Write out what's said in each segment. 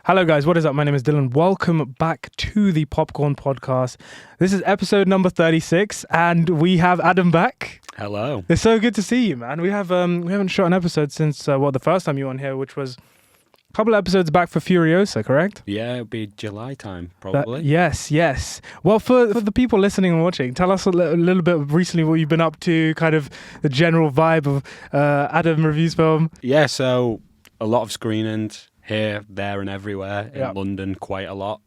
Hello guys, what is up? My name is Dylan. Welcome back to the Popcorn Podcast. This is episode number 36 and we have Adam back. Hello. It's so good to see you, man. We haven't shot an episode since the first time you were on here, which was a couple of episodes back for Furiosa, correct? Yeah, it'll be July time, probably. Yes. Well, for the people listening and watching, tell us a little bit recently what you've been up to, kind of the general vibe of Adam Reviews Film. Yeah, so a lot of screenings here, there and everywhere in London, quite a lot.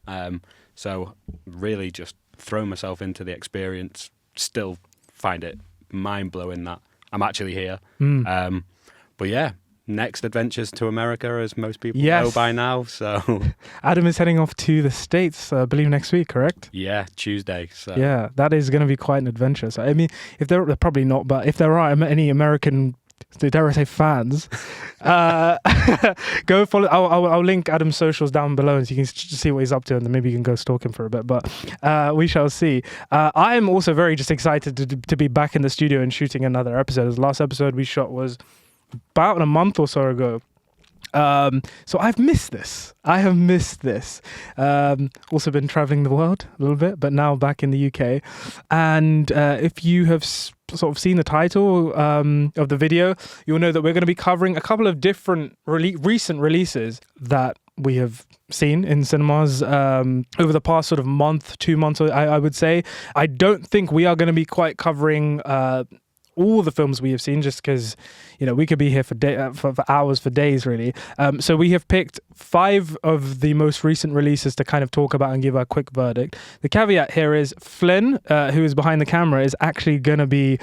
So really just throw myself into the experience. Still find it mind-blowing that I'm actually here. But yeah, next adventures to America, as most people know by now. So Adam is heading off to the States, I believe next week, correct? Yeah, Tuesday. So yeah, that is going to be quite an adventure. So I mean, if they're probably not, but if there are any American, dare I say, fans, go follow. I'll link Adam's socials down below, so you can see what he's up to, and then maybe you can go stalk him for a bit. But we shall see. I am also very just excited to be back in the studio and shooting another episode. The last episode we shot was about a month or so ago. So I've missed this. I have missed this. Also been traveling the world a little bit, but now back in the UK. And if you have sort of seen the title of the video, you'll know that we're going to be covering a couple of different recent releases that we have seen in cinemas over the past sort of month, 2 months, I would say. I don't think we are going to be quite covering all the films we have seen, just because, you know, we could be here for hours, for days, really. So we have picked 5 of the most recent releases to kind of talk about and give our quick verdict. The caveat here is Flynn, who is behind the camera, is actually going to be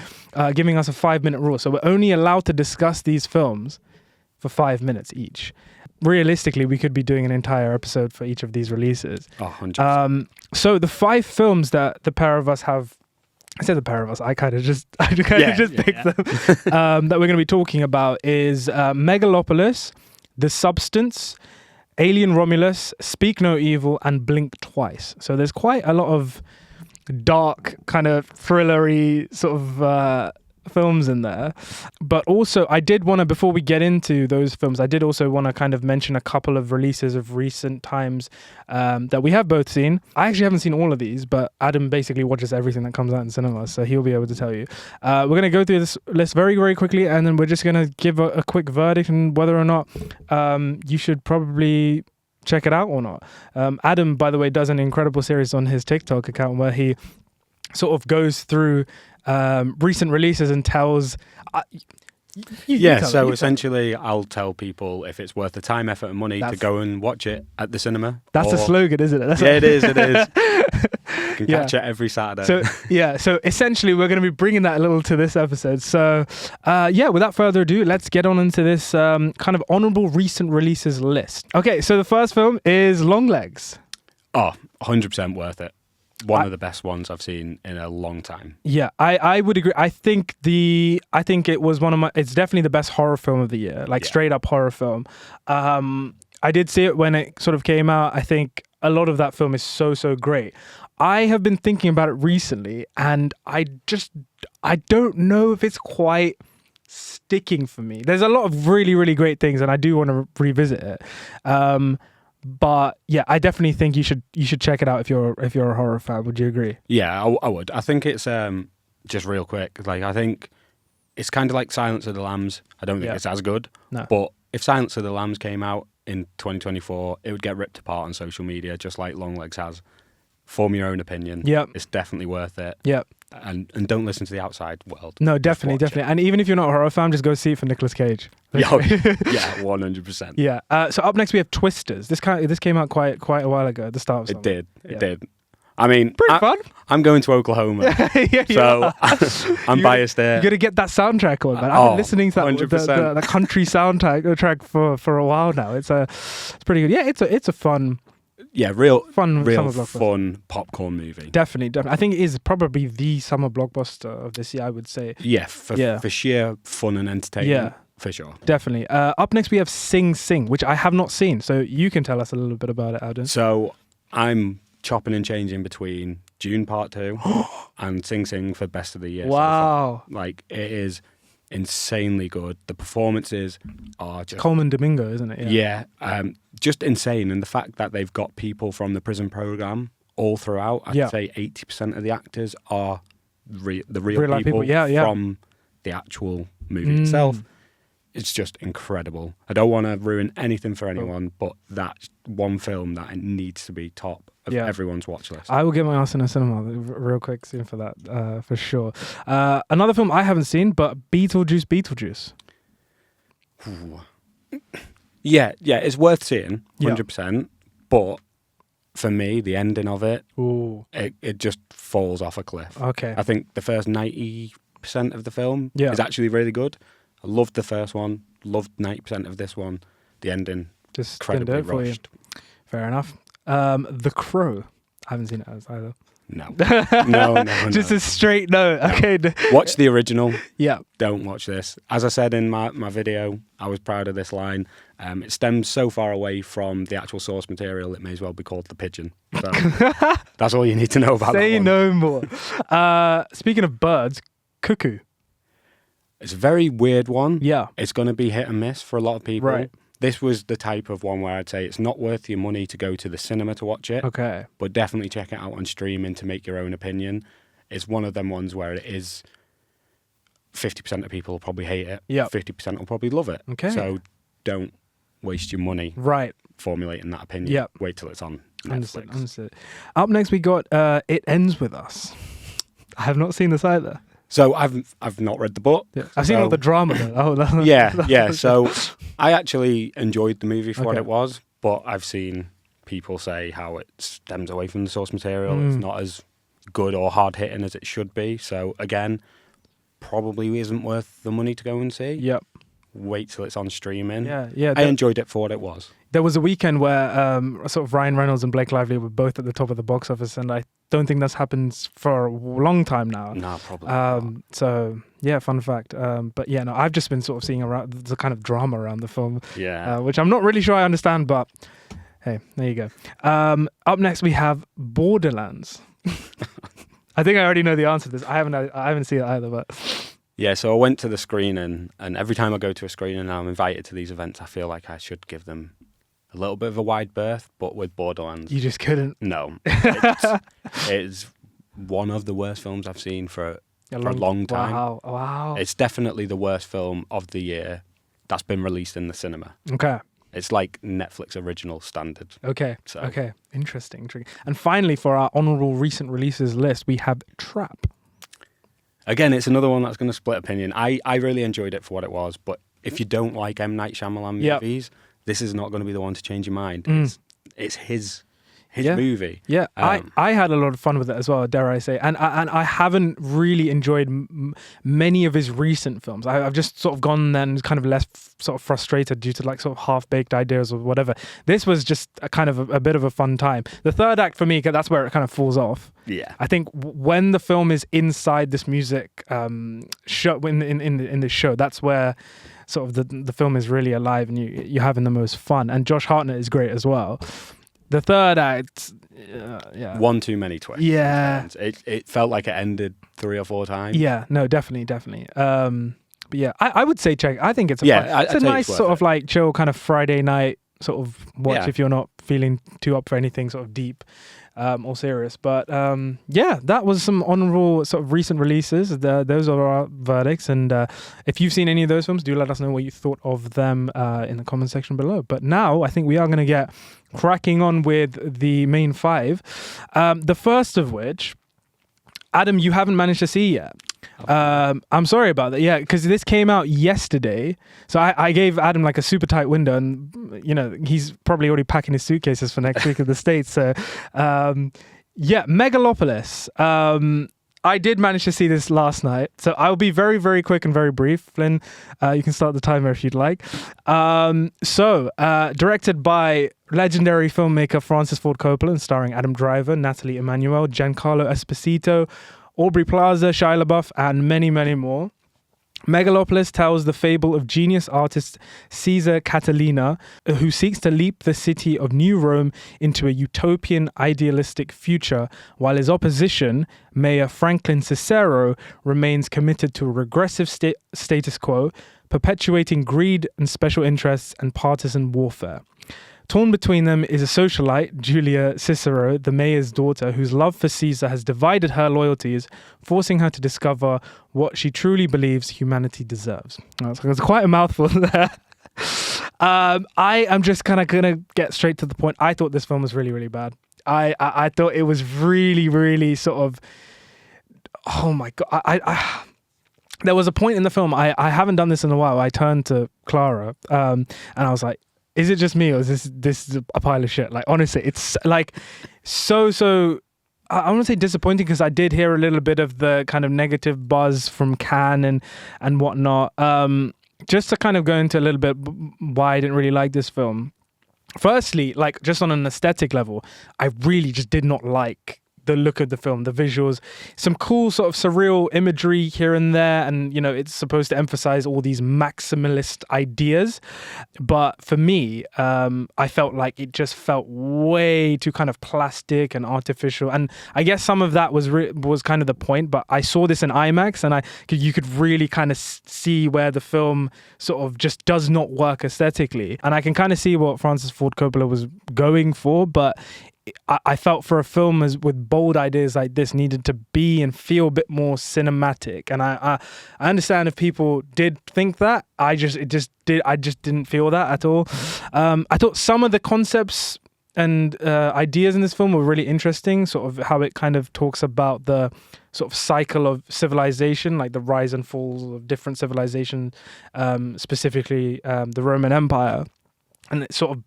giving us a 5-minute rule. So we're only allowed to discuss these films for 5 minutes each. Realistically, we could be doing an entire episode for each of these releases. 100%. So the 5 films that the pair of us have, I said the pair of us, I kind of just picked them, that we're going to be talking about is Megalopolis, The Substance, Alien Romulus, Speak No Evil, and Blink Twice. So there's quite a lot of dark, kind of thrillery sort of films in there. But also, I did want to, before we get into those films, I did also want to kind of mention a couple of releases of recent times that we have both seen. I actually haven't seen all of these, but Adam basically watches everything that comes out in cinemas, so he'll be able to tell you. We're going to go through this list very, very quickly, and then we're just going to give a quick verdict on whether or not you should probably check it out or not. Adam, by the way, does an incredible series on his TikTok account where he sort of goes through recent releases and tells so essentially I'll tell people if it's worth the time, effort and money to go and watch it at the cinema. That's a slogan, isn't it? It is. You can catch it every Saturday. So essentially we're going to be bringing that a little to this episode. So without further ado, let's get on into this kind of honourable recent releases list. Okay, so the first film is Longlegs. 100% worth it. One of the best ones I've seen in a long time. Yeah, I would agree. I think it was it's definitely the best horror film of the year, straight up horror film. I did see it when it sort of came out. I think a lot of that film is so great. I have been thinking about it recently, and I don't know if it's quite sticking for me. There's a lot of really, really great things, and I do want to revisit it. But yeah, I definitely think you should check it out if you're a horror fan. Would you agree? Yeah, I would. I think it's just real quick. I think it's kind of like Silence of the Lambs. I don't think it's as good. No. But if Silence of the Lambs came out in 2024, it would get ripped apart on social media, just like Longlegs has. Form your own opinion. Yep. It's definitely worth it. Yep. And don't listen to the outside world. No, definitely. And even if you're not a horror fan, just go see it for Nicolas Cage. Yeah, 100%. Yeah. So up next we have Twisters. This came out quite a while ago at the start of summer. It did. I mean, pretty fun. I'm going to Oklahoma, so I'm biased there. You got to get that soundtrack on, man. I've been listening to that, the country soundtrack for a while now. It's pretty good. Yeah, it's a fun. Yeah, real fun popcorn movie. Definitely. I think it is probably the summer blockbuster of this year, I would say. Yeah, for sheer fun and entertainment. Yeah. For sure. Definitely. Up next we have Sing Sing, which I have not seen, so you can tell us a little bit about it, Adam. So I'm chopping and changing between Dune Part 2 and Sing Sing for Best of the Year. Wow. So it is insanely good. The performances are just Coleman Domingo, isn't it? yeah, just insane. And the fact that they've got people from the prison program all throughout. I'd say 80% of the actors are the real people from the actual movie itself. It's just incredible. I don't want to ruin anything for anyone, but that's one film that it needs to be top of everyone's watch list. I will get my ass in a cinema real quick soon for that, for sure. Another film I haven't seen, but Beetlejuice. Ooh. Yeah, it's worth seeing, 100%. But for me, the ending of it, it just falls off a cliff. Okay. I think the first 90% of the film is actually really good. I loved the first one, loved 90% of this one. The ending, just incredibly rushed. Fair enough. The Crow. I haven't seen it either. No. Just a straight no. Okay. Watch the original. Yeah. Don't watch this. As I said in my video, I was proud of this line. It stems so far away from the actual source material, it may as well be called The Pigeon. So that's all you need to know about that one. Say no more. Speaking of birds, Cuckoo. It's a very weird one. Yeah. It's going to be hit and miss for a lot of people. Right. This was the type of one where I'd say it's not worth your money to go to the cinema to watch it. Okay. But definitely check it out on streaming to make your own opinion. It's one of them ones where it is 50% of people will probably hate it. Yeah. 50% will probably love it. Okay. So don't waste your money formulating that opinion. Yep. Wait till it's on Netflix. Understood. Up next we got It Ends With Us. I have not seen this either. So I've not read the book. Yeah. I've seen all the drama though. Yeah. So I actually enjoyed the movie for what it was, but I've seen people say how it stems away from the source material. It's not as good or hard hitting as it should be. So again, probably isn't worth the money to go and see. Yep. Wait till it's on streaming. Yeah. I enjoyed it for what it was. There was a weekend where sort of Ryan Reynolds and Blake Lively were both at the top of the box office, and I don't think that's happened for a long time now. No, probably not. So, yeah, fun fact. But yeah, no, I've just been sort of seeing around the kind of drama around the film, which I'm not really sure I understand, but hey, there you go. Up next, we have Borderlands. I think I already know the answer to this. I haven't seen it either, but... Yeah, so I went to the screening, and every time I go to a screening and I'm invited to these events, I feel like I should give them a little bit of a wide berth, but with Borderlands... You just couldn't? No. It's one of the worst films I've seen for a long time. Wow. It's definitely the worst film of the year that's been released in the cinema. Okay. It's like Netflix original standard. Okay. Interesting. And finally, for our honourable recent releases list, we have Trap. Again, it's another one that's going to split opinion. I really enjoyed it for what it was, but if you don't like M. Night Shyamalan movies, this is not going to be the one to change your mind. It's his movie. Yeah, I had a lot of fun with it as well, dare I say. And I haven't really enjoyed many of his recent films. I've just sort of gone then kind of less sort of frustrated due to like sort of half-baked ideas or whatever. This was just a kind of a bit of a fun time. The third act for me, that's where it kind of falls off. Yeah. I think when the film is inside this music show, in the show, that's where sort of the film is really alive and you're having the most fun. And Josh Hartnett is great as well. The third act, one too many twists. Yeah. It felt like it ended 3 or 4 times. Yeah, no, definitely. But yeah, I would say check. I think it's a nice sort of like chill kind of Friday night sort of watch if you're not feeling too up for anything sort of deep or serious. But that was some honourable sort of recent releases. Those are our verdicts. And if you've seen any of those films, do let us know what you thought of them in the comment section below. But now I think we are going to get cracking on with the main 5. The first of which, Adam, you haven't managed to see yet. I'm sorry about that. Yeah, because this came out yesterday. So I gave Adam like a super tight window, and he's probably already packing his suitcases for next week in the States. So Megalopolis. I did manage to see this last night, so I'll be very, very quick and very brief. Flynn, you can start the timer if you'd like. Directed by legendary filmmaker Francis Ford Coppola and starring Adam Driver, Natalie Emmanuel, Giancarlo Esposito, Aubrey Plaza, Shia LaBeouf, and many, many more. Megalopolis tells the fable of genius artist Caesar Catalina, who seeks to leap the city of New Rome into a utopian idealistic future, while his opposition, Mayor Franklin Cicero, remains committed to a regressive status quo, perpetuating greed and special interests and partisan warfare. Torn between them is a socialite, Julia Cicero, the mayor's daughter, whose love for Caesar has divided her loyalties, forcing her to discover what she truly believes humanity deserves. It's quite a mouthful there. I am just kind of going to get straight to the point. I thought this film was really, really bad. I thought it was really, really sort of... Oh my God. There was a point in the film, I haven't done this in a while. I turned to Clara and I was like, is it just me or is this a pile of shit? Like, honestly, it's like so I want to say disappointing because I did hear a little bit of the kind of negative buzz from Cannes and whatnot. Just to kind of go into a little bit why I didn't really like this film. Firstly, like just on an aesthetic level, I really just did not like the look of the film, the visuals, some cool sort of surreal imagery here and there. And, you know, it's supposed to emphasize all these maximalist ideas. But for me, I felt like it just felt way too kind of plastic and artificial. And I guess some of that was kind of the point. But I saw this in IMAX and you could really kind of see where the film sort of just does not work aesthetically. And I can kind of see what Francis Ford Coppola was going for, but I felt for a film with bold ideas like this needed to be and feel a bit more cinematic. And I understand if people did think that. I just didn't feel that at all. I thought some of the concepts and ideas in this film were really interesting, sort of how it kind of talks about the sort of cycle of civilization, like the rise and falls of different civilizations, specifically the Roman Empire. And it's sort of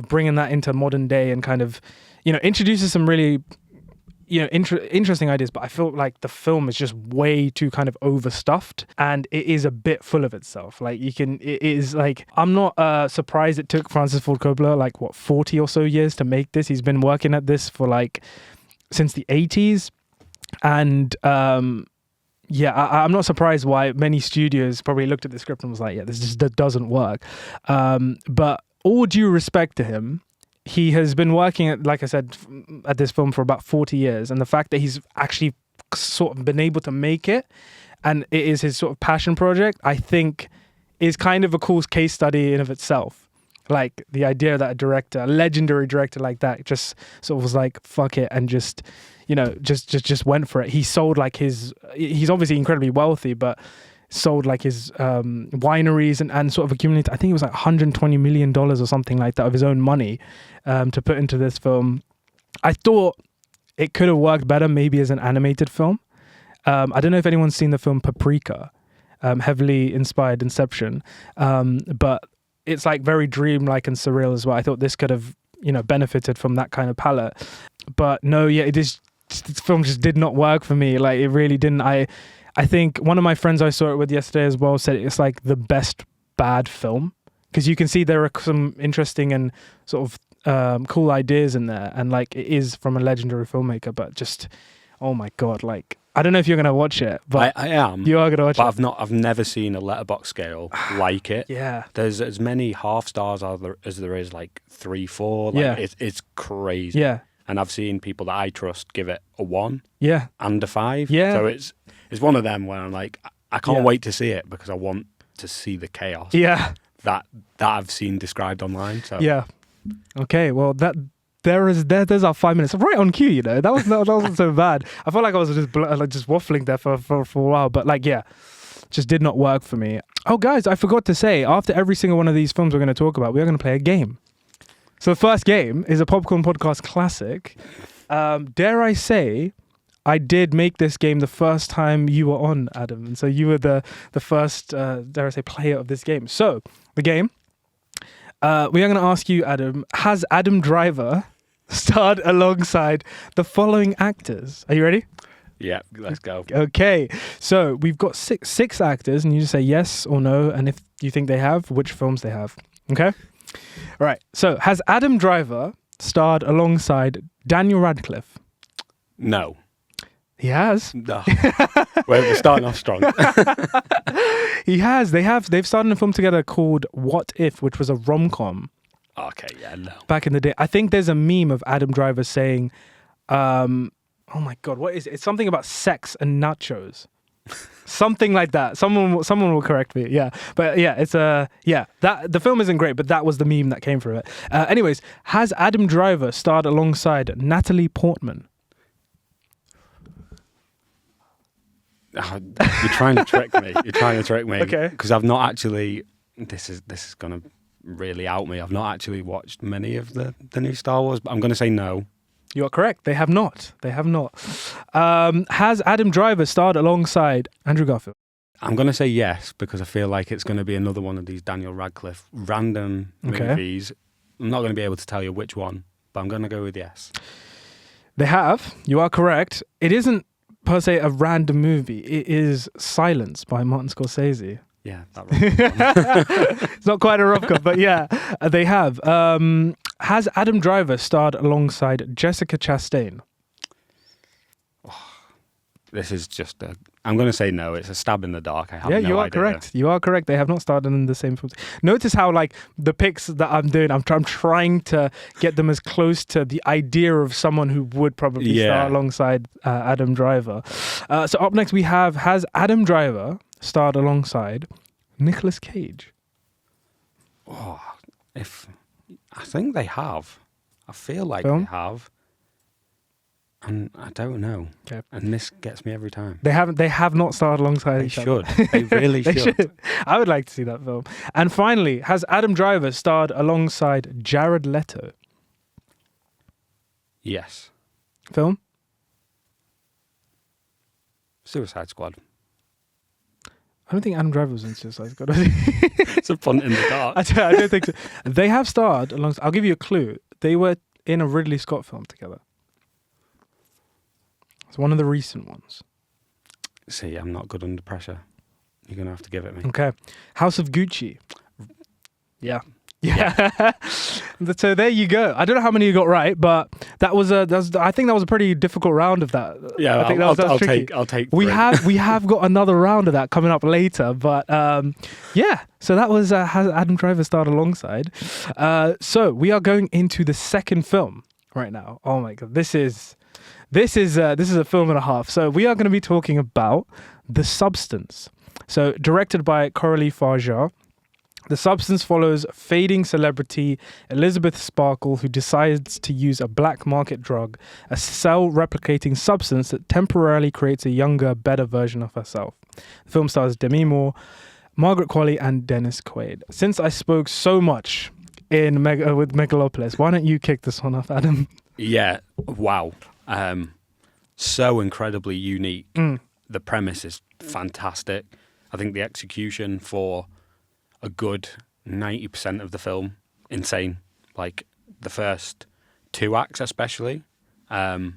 bringing that into modern day and kind of, you know, introduces some really, you know, interesting ideas. But I feel like the film is just way too kind of overstuffed and it is a bit full of itself. Like it is like, I'm not surprised it took Francis Ford Coppola like 40 or so years to make this. He's been working at this for like since the 80s. And yeah, I'm not surprised why many studios probably looked at the script and was like, yeah, this just doesn't work. But all due respect to him, he has been working at, like I said, at this film for about 40 years. And the fact that he's actually sort of been able to make it and it is his sort of passion project, I think is kind of a cool case study in of itself. Like the idea that a legendary director like that just sort of was like, fuck it, and just, you know, just went for it. He sold like he's obviously incredibly wealthy, but sold like his wineries and sort of accumulated, I think it was like $120 million or something like that of his own money to put into this film. I thought it could have worked better maybe as an animated film. I don't know if anyone's seen the film Paprika, heavily inspired Inception, but it's like very dreamlike and surreal as well. I thought this could have, you know, benefited from that kind of palette. But no, yeah, this film just did not work for me. Like it really didn't. I think one of my friends I saw it with yesterday as well said it's like the best bad film because you can see there are some interesting and sort of cool ideas in there, and like it is from a legendary filmmaker, but just, oh my God, like I don't know if you're gonna watch it, but I am. You are gonna watch it. But I've never seen a letterbox scale like it. Yeah. There's as many half stars as there is like 3, 4. Like, yeah. It's crazy. Yeah. And I've seen people that I trust give it a 1. Yeah. And a 5. Yeah. So it's one of them where I'm like, I can't wait to see it because I want to see the chaos. Yeah. That I've seen described online. So yeah. Okay. Well, there's our 5 minutes right on cue. You know, that wasn't so bad. I felt like I was just waffling there for a while, but like, yeah, just did not work for me. Oh, guys, I forgot to say, after every single one of these films we're going to talk about, we are going to play a game. So the first game is a Popcorn Podcast classic. Dare I say, I did make this game the first time you were on, Adam. And so you were the first, dare I say, player of this game. So the game, we are going to ask you, Adam, has Adam Driver starred alongside the following actors? Are you ready? Yeah, let's go. Okay. So we've got six actors, and you just say yes or no. And if you think they have, which films they have. Okay? All right. So has Adam Driver starred alongside Daniel Radcliffe? No. He has. No. We're starting off strong. He has. They've started a film together called What If, which was a rom-com. Okay, yeah, no. Back in the day. I think there's a meme of Adam Driver saying, oh my God, what is it? It's something about sex and nachos. Something like that. Someone will correct me. Yeah. But yeah, it's that the film isn't great, but that was the meme that came from it. Anyways, has Adam Driver starred alongside Natalie Portman? Oh, you're trying to trick me. Okay. Because I've not actually. This is gonna really out me. I've not actually watched many of the new Star Wars, but I'm gonna say no. You are correct. They have not. Has Adam Driver starred alongside Andrew Garfield? I'm gonna say yes because I feel like it's gonna be another one of these Daniel Radcliffe random movies. I'm not gonna be able to tell you which one, but I'm gonna go with yes. They have. You are correct. It isn't per se a random movie. It is Silence by Martin Scorsese. Yeah, that It's not quite a rom-com, but yeah, they have. Has Adam Driver starred alongside Jessica Chastain? This is just I'm going to say no. It's a stab in the dark. I have no idea. Yeah, you are correct. You are correct. They have not starred in the same films. Notice how, like, the picks that I'm doing, I'm trying to get them as close to the idea of someone who would probably star alongside Adam Driver. So up next we have, has Adam Driver starred alongside Nicolas Cage? Oh, I think they have. I feel like Film? they have. And I don't know. Okay. And this gets me every time. They have not starred alongside each other. They really should. I would like to see that film. And finally, has Adam Driver starred alongside Jared Leto? Yes. Film? Suicide Squad. I don't think Adam Driver was in Suicide Squad. It's a punt in the dark. I don't think so. They have starred alongside. I'll give you a clue. They were in a Ridley Scott film together. It's one of the recent ones. See, I'm not good under pressure. You're going to have to give it me. Okay. House of Gucci. Yeah. So there you go. I don't know how many you got right, but I think that was a pretty difficult round of that. Yeah, I think I'll tricky. I'll take. We have got another round of that coming up later, but yeah. So that was has Adam Driver starred alongside. So we are going into the second film right now. Oh my God, this is a film and a half. So we are going to be talking about The Substance. So directed by Coralie Farjar. The Substance follows fading celebrity Elizabeth Sparkle, who decides to use a black market drug, a cell-replicating substance that temporarily creates a younger, better version of herself. The film stars Demi Moore, Margaret Qualley, and Dennis Quaid. Since I spoke so much with Megalopolis, why don't you kick this one off, Adam? Yeah, wow. So incredibly unique. The premise is fantastic. I think the execution for a good 90% of the film, insane. Like the first two acts especially. And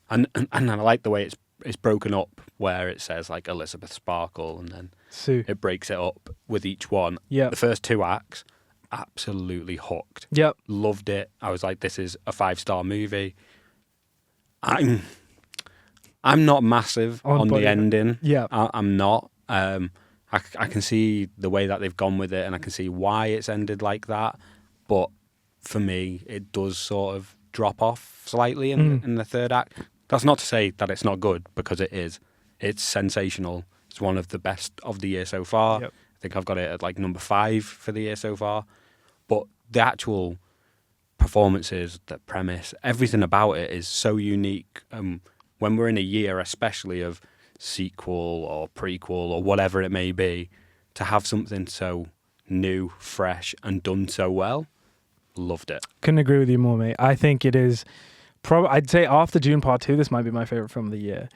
I like the way it's broken up, where it says like Elizabeth Sparkle and then Sue. It breaks it up with each one. Yeah. The first two acts, absolutely hooked. Yep. Loved it. I was like, this is a 5-star movie. I'm not massive on the ending. Yeah. I'm not. I can see the way that they've gone with it, and I can see why it's ended like that. But for me, it does sort of drop off slightly in the third act. That's not to say that it's not good, because it is. It's sensational. It's one of the best of the year so far. Yep. I think I've got it at like number 5 for the year so far. But the actual performances, the premise, everything about it is so unique. When we're in a year, especially of sequel or prequel or whatever it may be, to have something so new, fresh, and done so well, loved it. Couldn't agree with you more, mate. I think it is I'd say after Dune Part 2, this might be my favorite film of the year.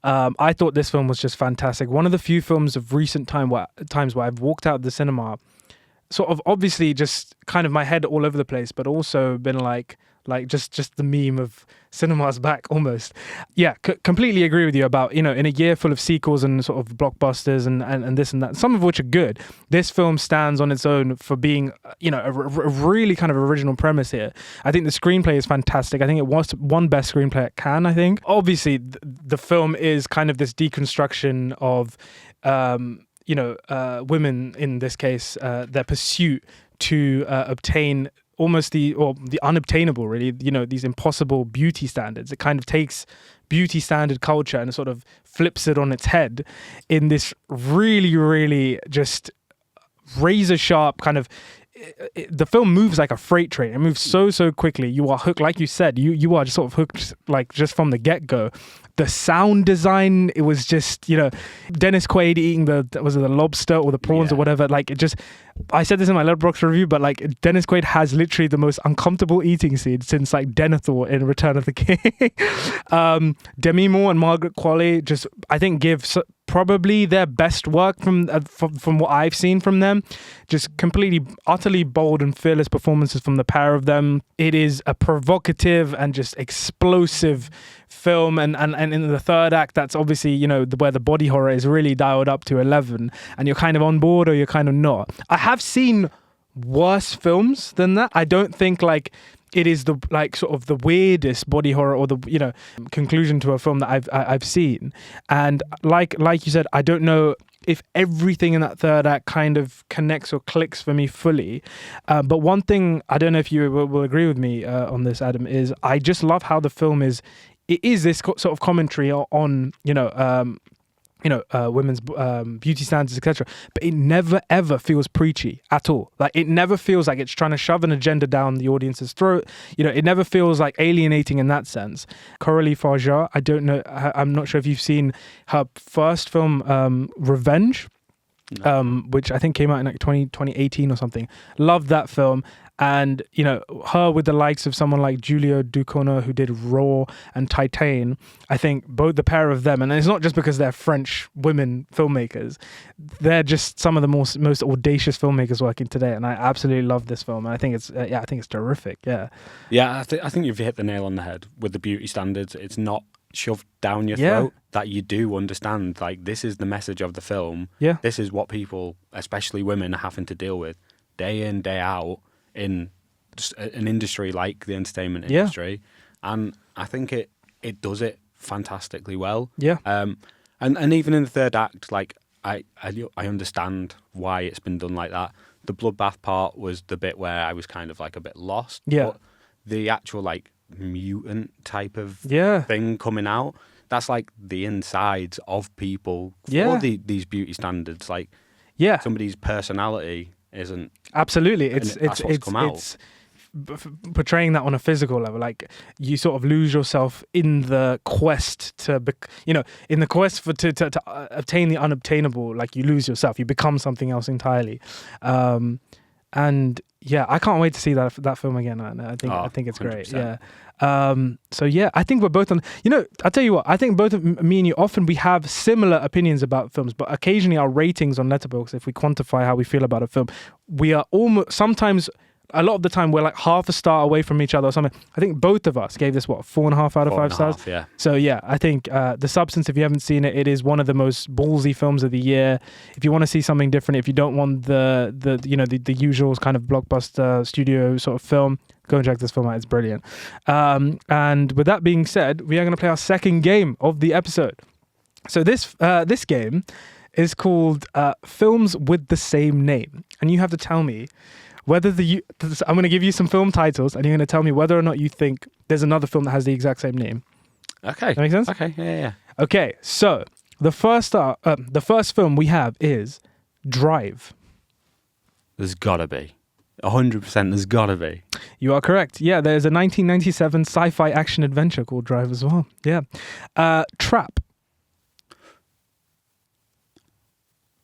I thought this film was just fantastic. One of the few films of recent times where I've walked out of the cinema sort of obviously just kind of my head all over the place, but also been like just the meme of cinema's back almost. Yeah, completely agree with you about, in a year full of sequels and sort of blockbusters and this and that, some of which are good, this film stands on its own for being, a really kind of original premise here. I think the screenplay is fantastic. I think it won Best Screenplay at Cannes, I think. Obviously, the film is kind of this deconstruction of, women, in this case, their pursuit to obtain almost the unobtainable, really, these impossible beauty standards. It kind of takes beauty standard culture and sort of flips it on its head in this really, really just razor sharp kind of. The film moves like a freight train. It moves so quickly. You are hooked, like you said. You are just sort of hooked, like just from the get go. The sound design, it was just Dennis Quaid eating the lobster or the prawns or whatever. Like it just. I said this in my Letterboxd review, but like Dennis Quaid has literally the most uncomfortable eating scene since like Denethor in Return of the King. Demi Moore and Margaret Qualley just, I think, give probably their best work from what I've seen from them. Just completely, utterly bold and fearless performances from the pair of them. It is a provocative and just explosive film, and in the third act, that's obviously where the body horror is really dialed up to 11, and you're kind of on board or you're kind of not. I have seen worse films than that. I don't think like it is the like sort of the weirdest body horror or the conclusion to a film that I've seen. And like you said, I don't know if everything in that third act kind of connects or clicks for me fully. But one thing, I don't know if you will agree with me on this, Adam, is I just love how the film is. It is this sort of commentary on women's beauty standards, etc. But it never ever feels preachy at all. Like it never feels like it's trying to shove an agenda down the audience's throat. It never feels like alienating in that sense. Coralie Farjar, I don't know. I'm not sure if you've seen her first film, Revenge, which I think came out in like 2018 or something. Loved that film. And, her with the likes of someone like Giulio Ducournau, who did Raw and Titane, I think both the pair of them, and it's not just because they're French women filmmakers, they're just some of the most audacious filmmakers working today. And I absolutely love this film. And I think it's terrific. Yeah. Yeah, I think you've hit the nail on the head with the beauty standards. It's not shoved down your throat, that you do understand, like, this is the message of the film. Yeah. This is what people, especially women, are having to deal with day in, day out in an industry like the entertainment industry. And I think it does it fantastically well. Yeah. And even in the third act, like, I understand why it's been done like that. The bloodbath part was the bit where I was kind of like a bit lost. Yeah. But the actual like mutant type of Yeah. thing coming out, that's like the insides of people for Yeah. these beauty standards. Like, Yeah. somebody's personality isn't absolutely. that's what's come out. It's portraying that on a physical level. Like you sort of lose yourself in the quest to in the quest for to obtain the unobtainable. Like you lose yourself, you become something else entirely. And yeah, I can't wait to see that film again. I think it's 100%. Great. Yeah. So yeah, I think we're both on. I'll tell you what. I think both of me and you often we have similar opinions about films, but occasionally our ratings on Letterboxd, if we quantify how we feel about a film, we are almost sometimes. A lot of the time, we're like half a star away from each other or something. I think both of us gave this 4.5 out of 5 stars. Yeah. So yeah, I think The Substance. If you haven't seen it, it is one of the most ballsy films of the year. If you want to see something different, if you don't want the usual kind of blockbuster studio sort of film, go and check this film out. It's brilliant. And with that being said, we are going to play our second game of the episode. So this game is called Films with the Same Name, and you have to tell me whether I'm going to give you some film titles, and you're going to tell me whether or not you think there's another film that has the exact same name. Okay. That make sense? Okay. Yeah. Okay. So the first film we have is Drive. There's gotta be 100%. There's gotta be. You are correct. Yeah, there's a 1997 sci-fi action adventure called Drive as well. Yeah. Trap.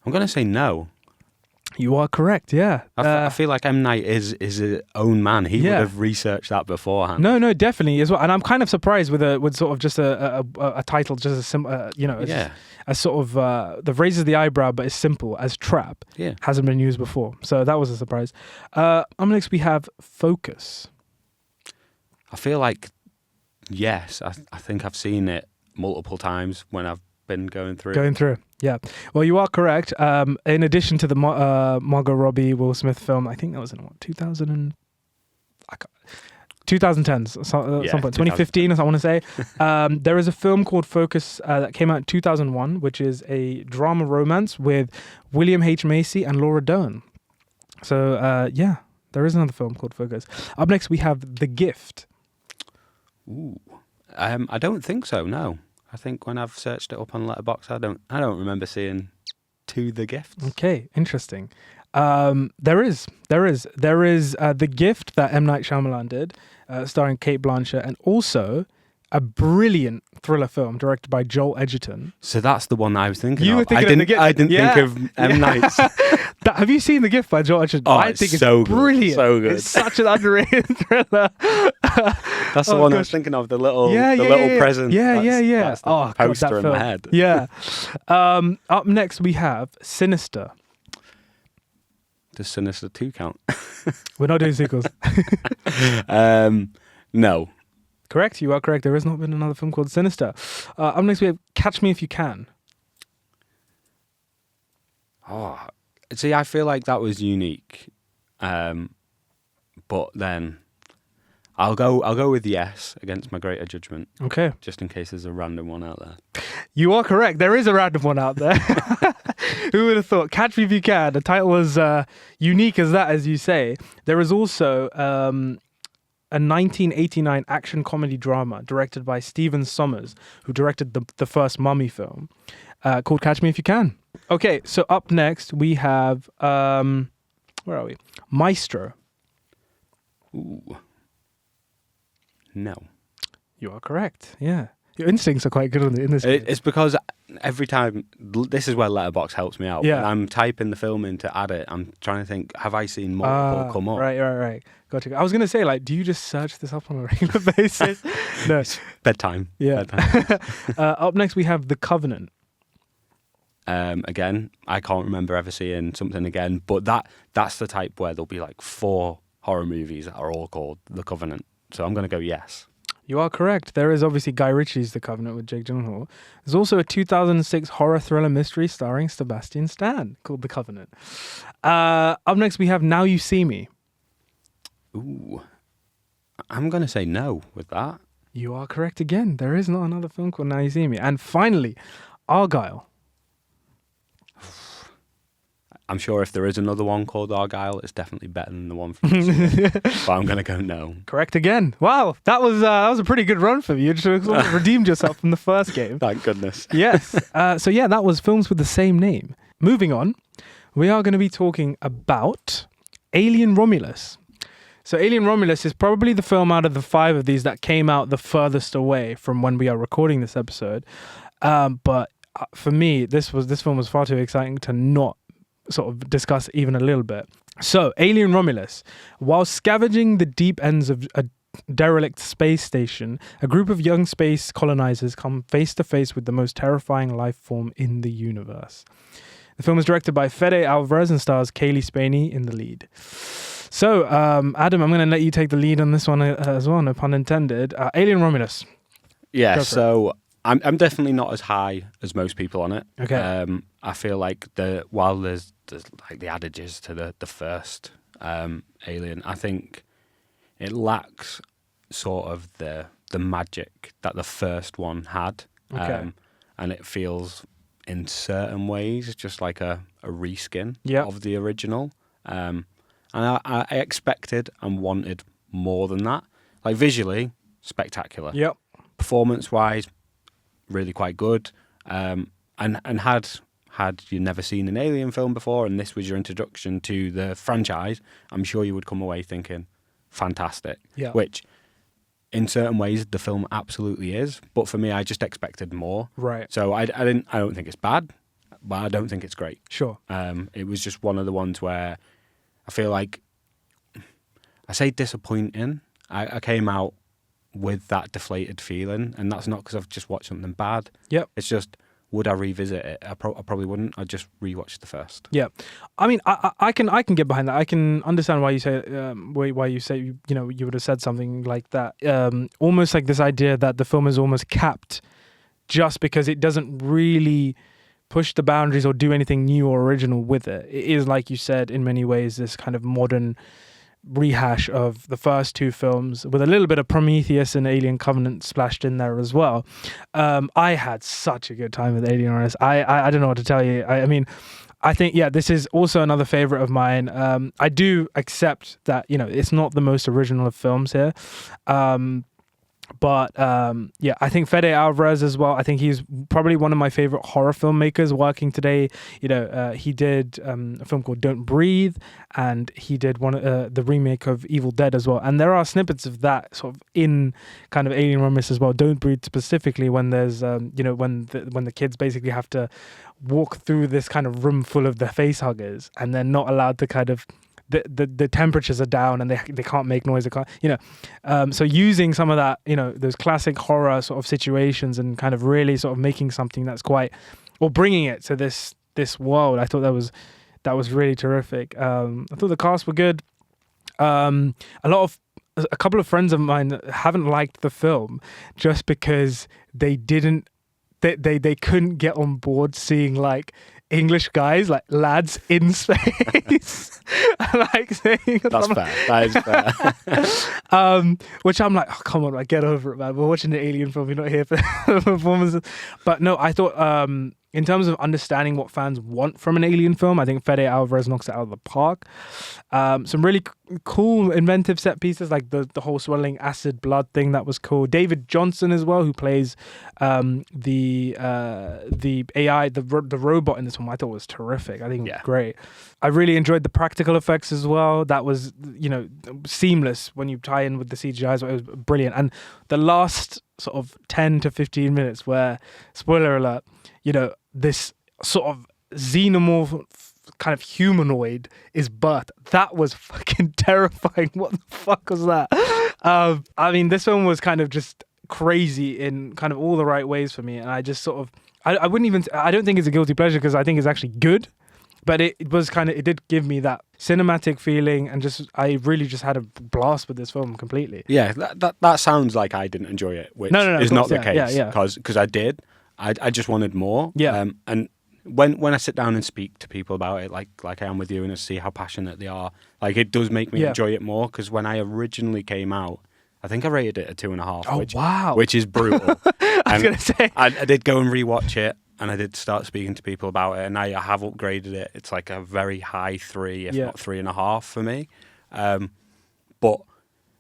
I'm gonna say no. You are correct, yeah. I feel like M. Night is his own man. He would have researched that beforehand. No, definitely as well. And I'm kind of surprised with sort of just a title, just a simple, a sort of that raises the eyebrow, but is simple as Trap. Yeah, hasn't been used before, so that was a surprise. Next we have Focus. I feel like yes, I think I've seen it multiple times when I've been going through. Yeah. Well, you are correct. In addition to the Margot Robbie, Will Smith film, I think that was in 2010, some point, 2015, I want to say. There is a film called Focus that came out in 2001, which is a drama romance with William H. Macy and Laura Dern. So, there is another film called Focus. Up next, we have The Gift. Ooh. I don't think so, no. I think when I've searched it up on Letterboxd, I don't remember seeing To The Gift. Okay, interesting. There is The Gift that M. Night Shyamalan did, starring Cate Blanchett, and also a brilliant thriller film directed by Joel Edgerton. So that's the one I was thinking you of. Were thinking of The Gift. I didn't think of M. Night's. Have you seen The Gift by Joel Edgerton? Oh, I think it's so brilliant. So good. It's such an underrated thriller. That's the one I was thinking of, the little present. Yeah. That's the poster in my head. Yeah. Up next we have Sinister. Does Sinister 2 count? We're not doing sequels. No. Correct, you are correct. There has not been another film called Sinister. Up next we have Catch Me If You Can. Oh, see, I feel like that was unique. But then I'll go with yes against my greater judgment. Okay. Just in case there's a random one out there. You are correct. There is a random one out there. Who would have thought? Catch Me If You Can. The title was unique as that, as you say. There is also a 1989 action comedy drama directed by Stephen Sommers, who directed the first Mummy film, called Catch Me If You Can. Okay, so up next we have, where are we? Maestro. Ooh. No. You are correct, yeah. Your instincts are quite good in this case. It's because every time, this is where Letterboxd helps me out. Yeah. When I'm typing the film in to add it, I'm trying to think, have I seen multiple come up? Right. Gotcha. I was going to say, do you just search this up on a regular basis? No. It's bedtime. Yeah. Bedtime. Up next, we have The Covenant. Again, I can't remember ever seeing something again, but that's the type where there'll be 4 horror movies that are all called The Covenant. So I'm going to go yes. You are correct. There is obviously Guy Ritchie's The Covenant with Jake Gyllenhaal. There's also a 2006 horror thriller mystery starring Sebastian Stan called The Covenant. Up next, we have Now You See Me. Ooh. I'm going to say no with that. You are correct again. There is not another film called Now You See Me. And finally, Argylle. I'm sure if there is another one called Argylle, it's definitely better than the one from this year. But I'm going to go no. Correct again. Wow, that was a pretty good run for you. You just redeemed yourself from the first game. Thank goodness. Yes. So that was films with the same name. Moving on, we are going to be talking about Alien Romulus. So Alien Romulus is probably the film out of the 5 of these that came out the furthest away from when we are recording this episode. But for me, this film was far too exciting to not sort of discuss even a little bit. So, Alien Romulus. While scavenging the deep ends of a derelict space station, a group of young space colonizers come face to face with the most terrifying life form in the universe. The film is directed by Fede Alvarez and stars Kaylee Spaney in the lead. So, Adam, I'm going to let you take the lead on this one as well, no pun intended. Alien Romulus. Yeah, so I'm definitely not as high as most people on it. Okay. I feel like while there's like the adages to the first Alien, I think it lacks sort of the magic that the first one had. Okay. And it feels in certain ways just like a reskin of the original. And I expected and wanted more than that. Like visually, spectacular. Yep. Performance-wise, really quite good. And had you never seen an Alien film before and this was your introduction to the franchise, I'm sure you would come away thinking, fantastic. Yeah. Which, in certain ways, the film absolutely is. But for me, I just expected more. Right. So I don't think it's bad. I don't think it's great. Sure. It was just one of the ones where I feel like, I say disappointing. I came out with that deflated feeling, and that's not because I've just watched something bad. Yep. It's just, would I revisit it? I probably wouldn't. I'd just rewatch the first. Yeah, I mean, I can get behind that. I can understand why you say you would have said something like that. Almost like this idea that the film is almost capped, just because it doesn't really push the boundaries or do anything new or original with it. It is, like you said, in many ways this kind of modern rehash of the first two films with a little bit of Prometheus and Alien Covenant splashed in there as well. I had such a good time with Alien Romulus. I don't know what to tell you. I mean, I think, this is also another favorite of mine. I do accept that, it's not the most original of films here. But I think Fede Alvarez as well. I think he's probably one of my favorite horror filmmakers working today. He did a film called Don't Breathe, and he did the remake of Evil Dead as well. And there are snippets of that sort of in kind of Alien Romulus as well. Don't Breathe specifically, when there's when the kids basically have to walk through this kind of room full of the face huggers, and they're not allowed to kind of. The temperatures are down and they can't make noise. They can't, so using some of that, those classic horror sort of situations and kind of really sort of making something that's bringing it to this world. I thought that was really terrific. I thought the cast were good. A couple of friends of mine haven't liked the film just because they couldn't get on board seeing like English guys, like lads in space. Like saying that's fair. That is fair. Which I'm like, oh, come on, man, get over it, man. We're watching the Alien film. You're not here for performances. But no, I thought in terms of understanding what fans want from an Alien film, I think Fede Alvarez knocks it out of the park. Some really cool, inventive set pieces, like the whole swirling acid blood thing. That was cool. David Johnson as well, who plays the AI, the robot in this one. I thought was terrific. I think it was great. I really enjoyed the practical effects as well. That was, seamless when you tie in with the CGI. So it was brilliant. And the last sort of 10 to 15 minutes where, spoiler alert, this sort of xenomorph kind of humanoid is birthed. That was fucking terrifying. What the fuck was that? I mean, this film was kind of just crazy in kind of all the right ways for me. And I just sort of, I don't think it's a guilty pleasure because I think it's actually good. But it was it did give me that cinematic feeling, and I really just had a blast with this film completely. Yeah, that sounds like I didn't enjoy it, which is not the case. Because I did. I just wanted more. Yeah. And when I sit down and speak to people about it, like I am with you, and I see how passionate they are, like it does make me enjoy it more. Because when I originally came out, I think I rated it a 2.5. Oh, wow. Which is brutal. I was going to say. I did go and rewatch it. And I did start speaking to people about it, and I have upgraded it. It's like a very high 3, if not 3.5 for me. But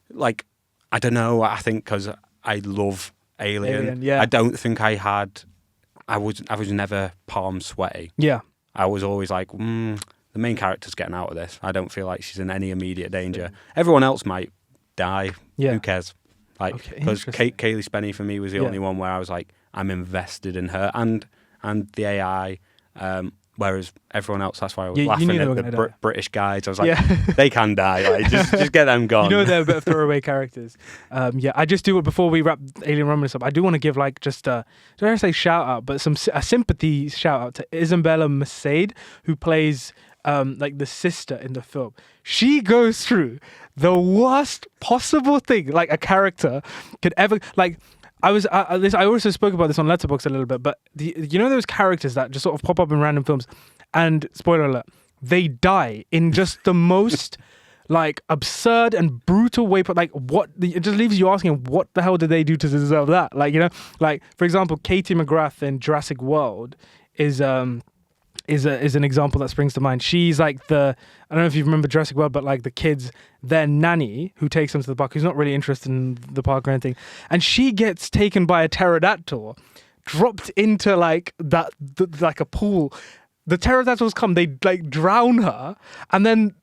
like, I don't know. I think because I love Alien, I don't think I was never palm sweaty. Yeah, I was always like, the main character's getting out of this. I don't feel like she's in any immediate danger. Everyone else might die. Yeah. Who cares? Like, because Kaylee Spenny for me was the only one where I was like, I'm invested in her and the AI, whereas everyone else, that's why I was laughing at the British guys. I was like, they can die, like, just get them gone. They're a bit of throwaway characters. I just do it before we wrap Alien Romulus up. I do want to give just don't I say shout out, but a sympathy shout out to Isabella Merced, who plays the sister in the film. She goes through the worst possible thing like a character could ever like. I also spoke about this on Letterboxd a little bit, but those characters that just sort of pop up in random films, and spoiler alert, they die in just the most like absurd and brutal way. But like, what? It just leaves you asking, what the hell did they do to deserve that? Like, like for example, Katie McGrath in Jurassic World is an example that springs to mind. She's like I don't know if you remember Jurassic World, but like the kids, their nanny who takes them to the park, who's not really interested in the park or anything, and she gets taken by a pterodactyl, dropped into like like a pool. The pterodactyls come, they like drown her, and then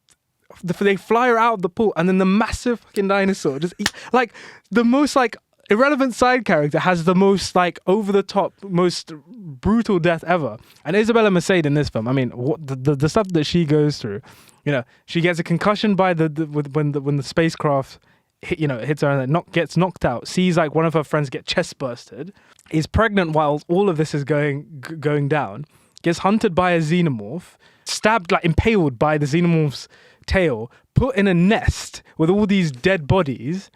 they fly her out of the pool, and then the massive fucking dinosaur just like the most like irrelevant side character has the most like over the top, most brutal death ever. And Isabella Merced in this film, I mean, what the stuff that she goes through, you know, she gets a concussion by when the spacecraft hits her and gets knocked out, sees like one of her friends get chest bursted, is pregnant while all of this is going down, gets hunted by a xenomorph, stabbed, like impaled by the xenomorph's tail, put in a nest with all these dead bodies,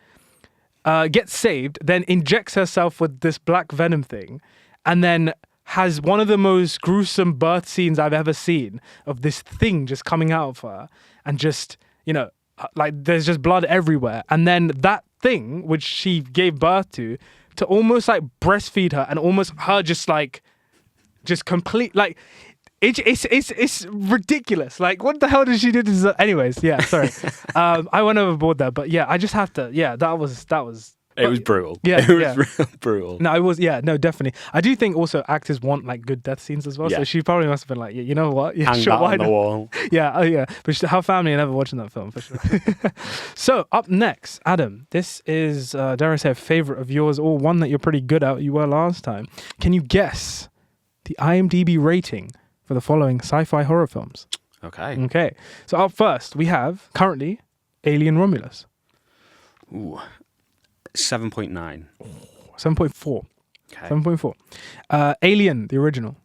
gets saved, then injects herself with this black venom thing, and then has one of the most gruesome birth scenes I've ever seen of this thing just coming out of her, and just, you know, like there's just blood everywhere. And then that thing, which she gave birth to almost like breastfeed her, and almost her just complete, like, it's ridiculous. Like, what the hell did she do to... Anyways, yeah, sorry. I went overboard there, but yeah, I just have to... Yeah, that was... It was brutal. Yeah, it was real brutal. No, it was... Yeah, no, definitely. I do think also actors want like good death scenes as well. Yeah. So she probably must have been like, yeah, you know what? Yeah, hang that on the wall. Yeah, oh yeah. But her family are never watching that film for sure. So up next, Adam, this is, dare I say, a favorite of yours, or one that you're pretty good at. You were last time. Can you guess the IMDb rating for the following sci-fi horror films? Okay. So up first, we have currently Alien Romulus. Ooh, 7.9. 7.4. Okay. 7.4. Alien, the original.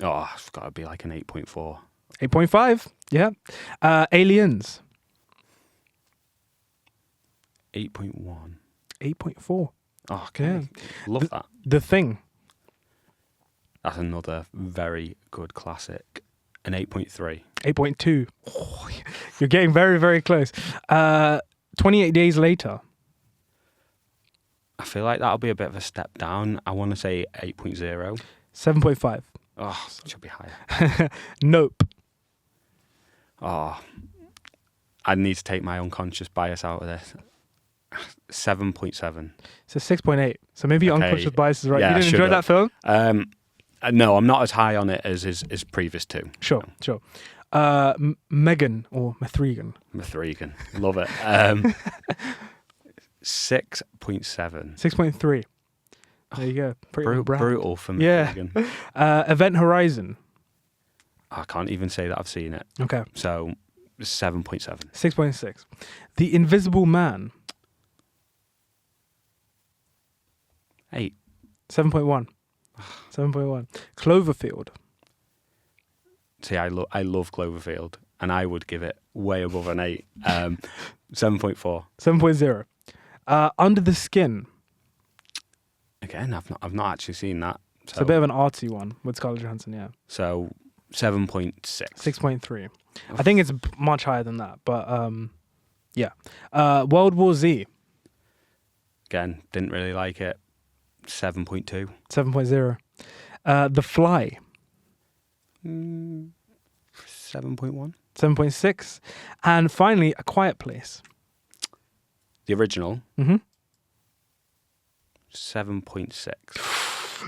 Oh, it's got to be like an 8.4. 8.5. Yeah. Aliens. 8.1. 8.4. Oh, okay. Yeah. Love that. The Thing. That's another very good classic. An 8.3. 8.2. Oh, you're getting very, very close. 28 Days Later. I feel like that'll be a bit of a step down. I want to say 8.0. 7.5. Oh, it should be higher. Nope. Oh, I need to take my unconscious bias out of this. 7.7. So 6.8. So maybe your unconscious bias is right. Yeah, you didn't enjoy that film? No, I'm not as high on it as his previous two. Sure. Megan or Methregan. Love it. 6.7. 6.3. There you go. Brutal for me. Yeah. Event Horizon. I can't even say that I've seen it. Okay. So 7.7. 6.6. The Invisible Man. 8. 7.1. 7.1. Cloverfield. See, I love Cloverfield, and I would give it way above an 8. 7.4. 7.0. Under the Skin. Again, I've not actually seen that. So. It's a bit of an artsy one with Scarlett Johansson, yeah. So 7.6. 6.3. I think it's much higher than that, but yeah. World War Z. Again, didn't really like it. 7.2. 7.0. The Fly. 7.1. 7.6. And finally, A Quiet Place. The original. 7.6.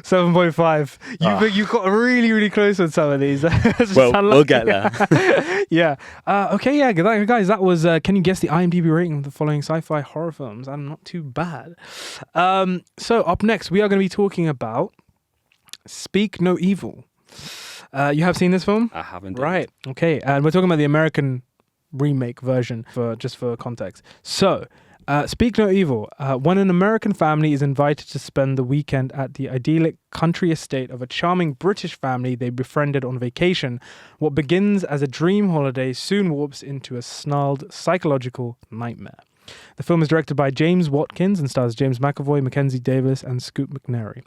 7.5. You got really, really close with some of these. Well, we'll get there. Yeah. Okay, yeah, guys, that was, can you guess the IMDb rating of the following sci-fi horror films? And not too bad. So up next, we are going to be talking about Speak No Evil. You have seen this film? I haven't. Right. Okay. And we're talking about the American remake version, for context. So, Speak No Evil. When an American family is invited to spend the weekend at the idyllic country estate of a charming British family they befriended on vacation, what begins as a dream holiday soon warps into a snarled psychological nightmare. The film is directed by James Watkins and stars James McAvoy, Mackenzie Davis, and Scoot McNairy.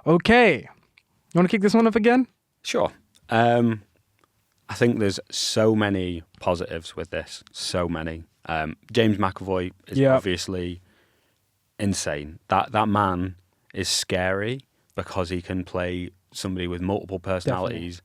Okay. You want to kick this one up again? Sure. I think there's so many positives with this. So many. James McAvoy is obviously insane. That man is scary because he can play somebody with multiple personalities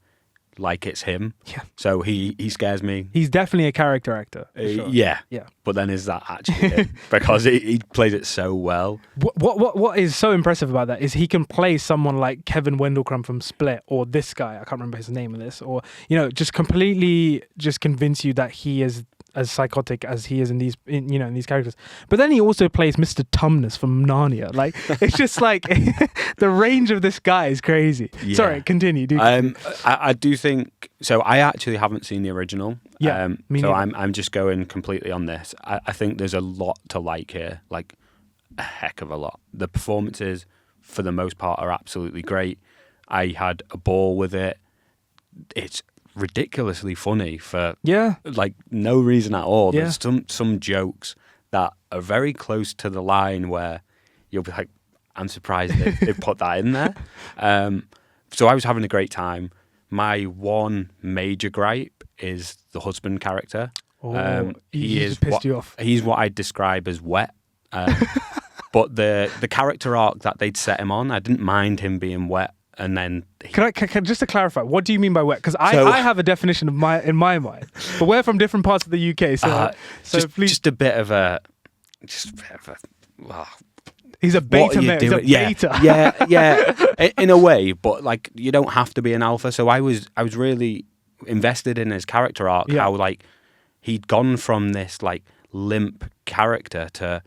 like it's him. Yeah. So he scares me. He's definitely a character actor. Sure. Yeah. But then is that actually it? Because he plays it so well. What is so impressive about that is he can play someone like Kevin Wendell-Crumb from Split, or this guy, I can't remember his name in this, or, just completely just convince you that he is as psychotic as he is in these characters. But then he also plays Mr. Tumnus from Narnia. Like, it's just like the range of this guy is crazy. Yeah. Sorry, continue. I do think so. I actually haven't seen the original. Yeah, me so neither. I'm just going completely on this. I think there's a lot to like here, like a heck of a lot. The performances, for the most part, are absolutely great. I had a ball with it. It's ridiculously funny for like no reason at all. Yeah. There's some jokes that are very close to the line where you'll be like, I'm surprised they put that in there. So I was having a great time. My one major gripe is the husband character. He is pissed you off. He's what I'd describe as wet. But the character arc that they'd set him on, I didn't mind him being wet. And then can just to clarify, what do you mean by wet? Because I have a definition in my mind, but we're from different parts of the UK. So please, just a bit of a. He's a beta male. He's a beta. Yeah. In a way, but like you don't have to be an alpha. So I was really invested in his character arc. Yeah. How like he'd gone from this like limp character to,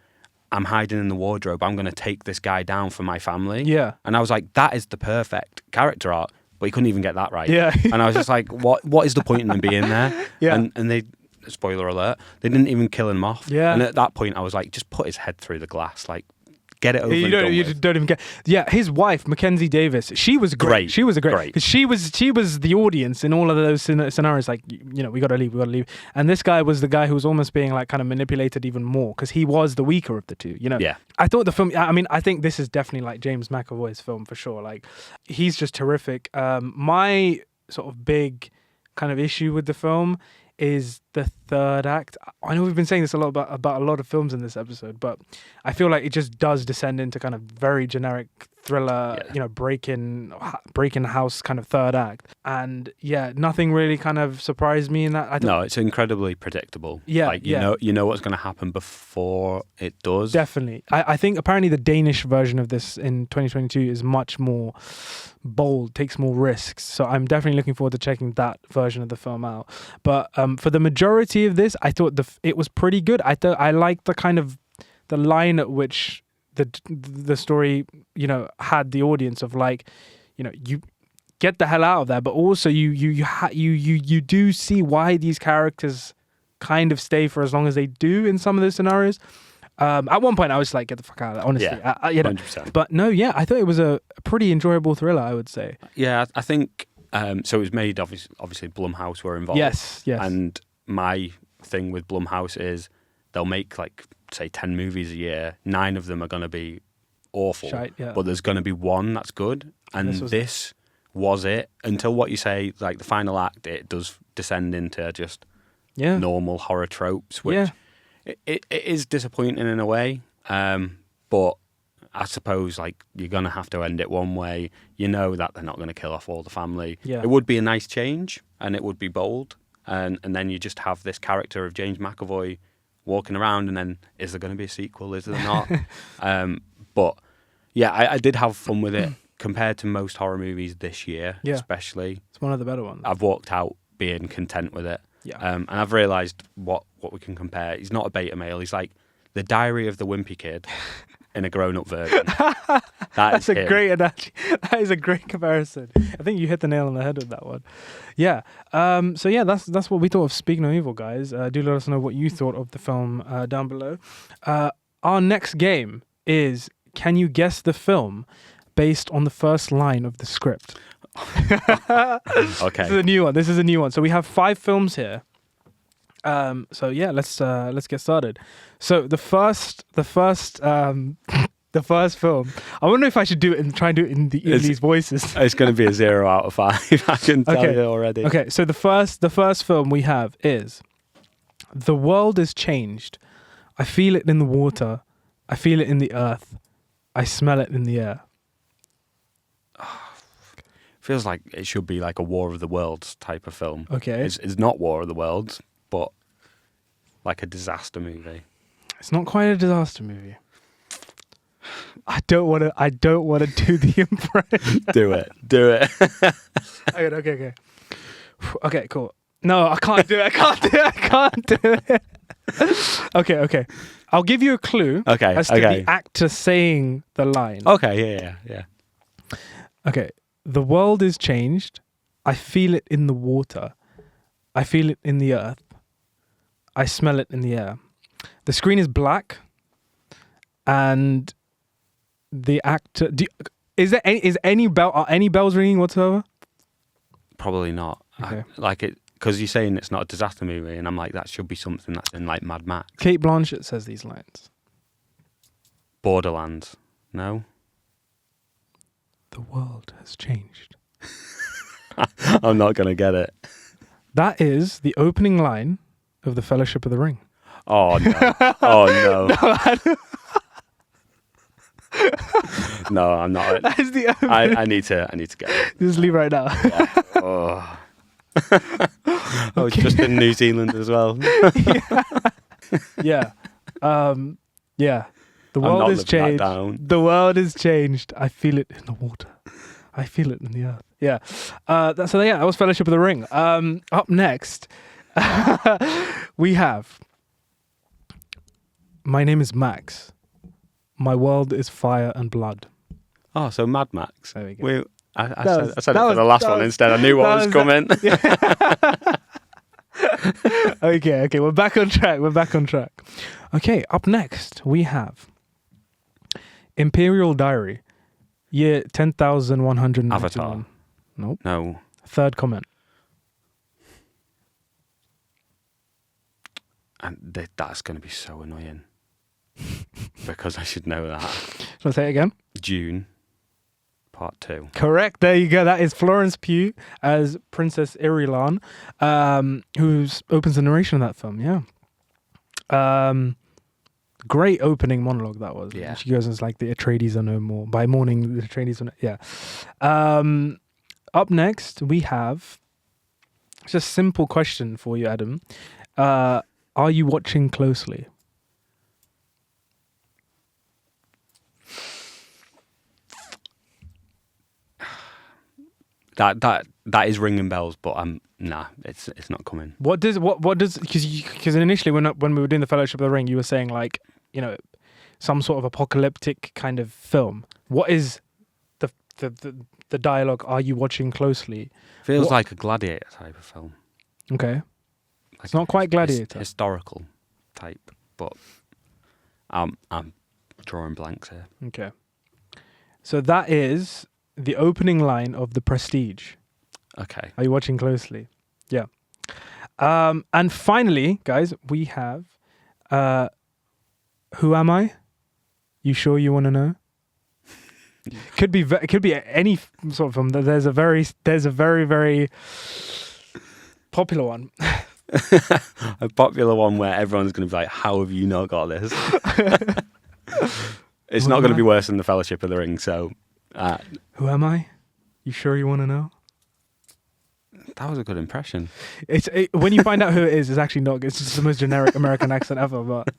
I'm hiding in the wardrobe, I'm going to take this guy down for my family. Yeah. And I was like, that is the perfect character arc. But he couldn't even get that right. Yeah. And I was just like, what is the point in him being there? Yeah. And they, spoiler alert, they didn't even kill him off. Yeah. And at that point, I was like, just put his head through the glass. Like, get it over You don't even get. Yeah, his wife, Mackenzie Davis, she was great. She was great. Because she was the audience in all of those scenarios. Like, we got to leave. And this guy was the guy who was almost being like kind of manipulated even more because he was the weaker of the two. Yeah. I thought the film. I mean, I think this is definitely like James McAvoy's film for sure. Like, he's just terrific. My sort of big kind of issue with the film is the third act. I know we've been saying this a lot about a lot of films in this episode, but I feel like it just does descend into kind of very generic thriller, break-in house kind of third act. And yeah, nothing really kind of surprised me in that. No, it's incredibly predictable. Yeah, like, you know what's going to happen before it does. Definitely. I think apparently the Danish version of this in 2022 is much more bold, takes more risks. So I'm definitely looking forward to checking that version of the film out. But for the majority of this, I thought it was pretty good. I liked the kind of the line at which the story, had the audience of like, you get the hell out of there, but also you do see why these characters kind of stay for as long as they do in some of those scenarios. At one point, I was like, "Get the fuck out of there!" Honestly, 100%. But no, I thought it was a pretty enjoyable thriller. I would say. Yeah, I think so. It was made obviously Blumhouse were involved. Yes. And my thing with Blumhouse is they'll make like say 10 movies a year. 9 of them are going to be awful, Shite, yeah. But there's going to be one that's good. And this was it. Until what you say, like the final act, it does descend into just normal horror tropes, which it is disappointing in a way. But I suppose like you're going to have to end it one way. You know that they're not going to kill off all the family. Yeah. It would be a nice change and it would be bold. And then you just have this character of James McAvoy walking around, and then is there going to be a sequel? Is there not? But yeah, I did have fun with it compared to most horror movies this year, especially. It's one of the better ones. I've walked out being content with it. Yeah. And I've realised what we can compare. He's not a beta male. He's like the Diary of the Wimpy Kid in a grown-up version. That's a great analogy. That is a great comparison. I think you hit the nail on the head with that one. Yeah. So yeah, that's what we thought of Speak No Evil, guys. Do let us know what you thought of the film down below. Our next game is, can you guess the film based on the first line of the script? Okay. This is a new one. So we have 5 films here. So yeah, let's get started. So the first film. I wonder if I should do it and try and do it in these voices. It's going to be a 0 out of 5. I can tell you already. Okay. So the first film we have is The World Is Changed. I feel it in the water. I feel it in the earth. I smell it in the air. Feels like it should be like a War of the Worlds type of film. Okay. It's not War of the Worlds, but like a disaster movie. It's not quite a disaster movie. I don't want to do the impression. Do it. Okay. Okay, cool. No, I can't do it. I can't do it. Okay. I'll give you a clue as to the actor saying the line. Okay, yeah. Okay. The world is changed. I feel it in the water. I feel it in the earth. I smell it in the air. The screen is black, and the actor. Are any bells ringing whatsoever? Probably not. Okay. Because you're saying it's not a disaster movie, and I'm like, that should be something that's in like Mad Max. Kate Blanchett says these lines. Borderlands. No. The world has changed. I'm not gonna get it. That is the opening line of The Fellowship of the Ring. Oh no! Oh no! No, I'm not. That is the opening. I need to get it. Just leave right now. Yeah. Oh. I was just in New Zealand as well. Yeah. Yeah. The world has changed. The world has changed. I feel it in the water. I feel it in the earth. Yeah. That was Fellowship of the Ring. Up next, we have My Name is Max. My world is fire and blood. Oh, so Mad Max. There we go. I said it for the last one instead. I knew what was coming. Okay. We're back on track. Okay, up next, we have Imperial Diary, year 10,191. Avatar. Nope. No. Third comment. And that's going to be so annoying. Because I should know that. Shall I say it again? June, part 2. Correct. There you go. That is Florence Pugh as Princess Irulan, who opens the narration of that film. Yeah. Great opening monologue that was. Yeah. She goes and it's like the Atreides are no more. By morning, the Atreides are no. Yeah. Up next, we have just a simple question for you, Adam. Are you watching closely? That is ringing bells, but it's not coming. What does because initially when we were doing the Fellowship of the Ring, you were saying like, you know, some sort of apocalyptic kind of film. What is the dialogue? Are you watching closely? Feels like a Gladiator type of film. Okay, Like it's not quite Gladiator. Historical type, but I'm drawing blanks here. Okay, so that is the opening line of The Prestige. Okay. Are you watching closely? Yeah. And finally, guys, we have Who Am I? You sure you want to know? Could be any sort of film. There's a very very popular one. A popular one where everyone's going to be like, how have you not got this? It's not going to be worse than The Fellowship of the Ring, so... Who am I? You sure you want to know? That was a good impression. When you find out who it is, it's actually not. It's just the most generic American accent ever. But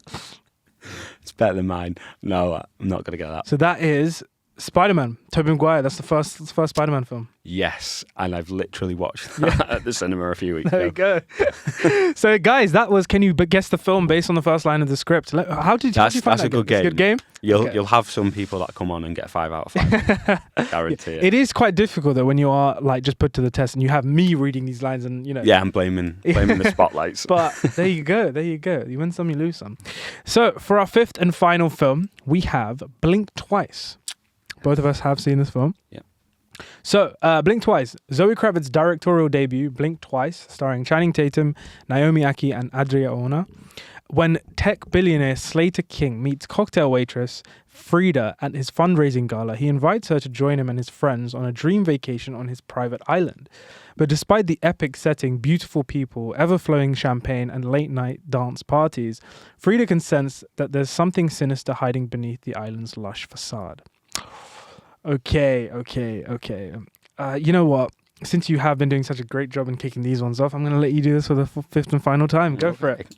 it's better than mine. No, I'm not going to get that. So that is Spider-Man. Tobey Maguire. That's the first Spider-Man film. Yes, and I've literally watched that at the cinema a few weeks ago. There you go. So guys, that was. Can you guess the film based on the first line of the script? How did you find that? That's a good game. It's a good game. You'll have some people that come on and get 5 out of 5. Guarantee it. It is quite difficult though when you are like just put to the test and you have me reading these lines and you know. Yeah, I'm blaming the spotlights. But there you go. You win some, you lose some. So for our fifth and final film, we have Blink Twice. Both of us have seen this film. Yeah. So, Blink Twice. Zoe Kravitz's directorial debut, Blink Twice, starring Channing Tatum, Naomi Aki, and Adria Ona. When tech billionaire Slater King meets cocktail waitress Frida at his fundraising gala, he invites her to join him and his friends on a dream vacation on his private island. But despite the epic setting, beautiful people, ever-flowing champagne, and late-night dance parties, Frida can sense that there's something sinister hiding beneath the island's lush facade. Okay. You know what? Since you have been doing such a great job in kicking these ones off, I'm going to let you do this for the fifth and final time. Go for it.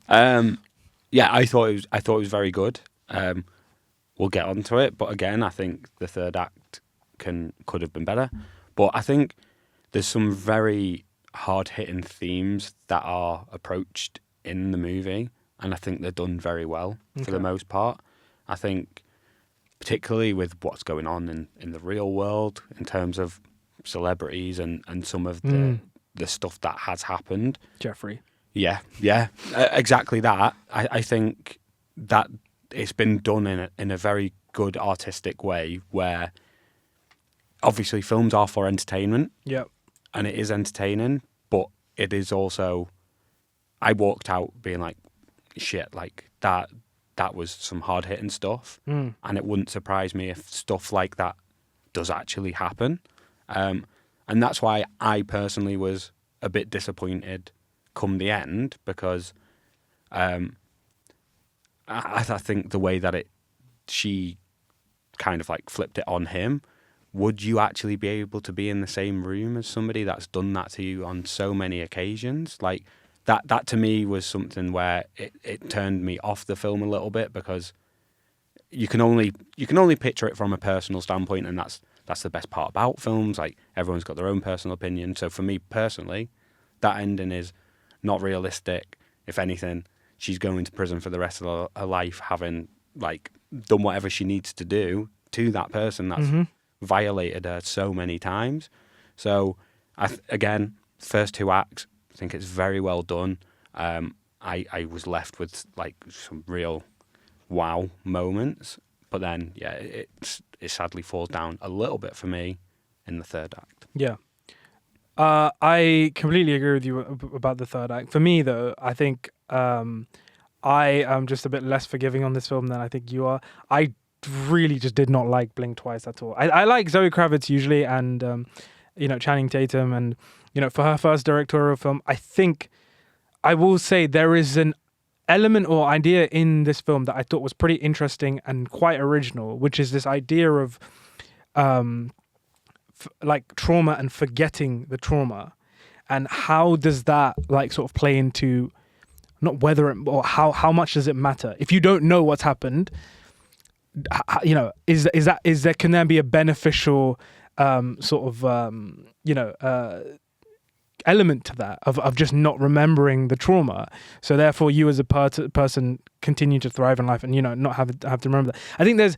Yeah, I thought it was very good. We'll get onto it, but again, I think the third act could have been better. But I think there's some very hard-hitting themes that are approached in the movie, and I think they're done very well for the most part. I think particularly with what's going on in the real world in terms of celebrities and some of the stuff that has happened. Jeffrey. Yeah, exactly that. I think that it's been done in a very good artistic way where obviously films are for entertainment. Yep. And it is entertaining, but it is also, I walked out being like, shit, like that was some hard hitting stuff. And it wouldn't surprise me if stuff like that does actually happen. And that's why I personally was a bit disappointed come the end, because I think the way that she kind of like flipped it on him, would you actually be able to be in the same room as somebody that's done that to you on so many occasions? Like that to me was something where it turned me off the film a little bit, because you can only picture it from a personal standpoint, and that's the best part about films. Like, everyone's got their own personal opinion. So for me personally, that ending is not realistic. If anything, she's going to prison for the rest of her life, having like done whatever she needs to do to that person that's violated her so many times. So again, first 2 acts, I think it's very well done. I was left with like some real wow moments, but then it sadly falls down a little bit for me in the 3rd act. Yeah. I completely agree with you about the 3rd act. For me, though, I think I am just a bit less forgiving on this film than I think you are. I really just did not like Blink Twice at all. I like Zoe Kravitz usually, and Channing Tatum, and for her first directorial film, I think I will say there is an element or idea in this film that I thought was pretty interesting and quite original, which is this idea of like trauma and forgetting the trauma, and how does that like sort of play into not whether it, or how much does it matter if you don't know what's happened? Is there can there be a beneficial element to that of just not remembering the trauma, so therefore you as a person continue to thrive in life and not have to remember that. I think there's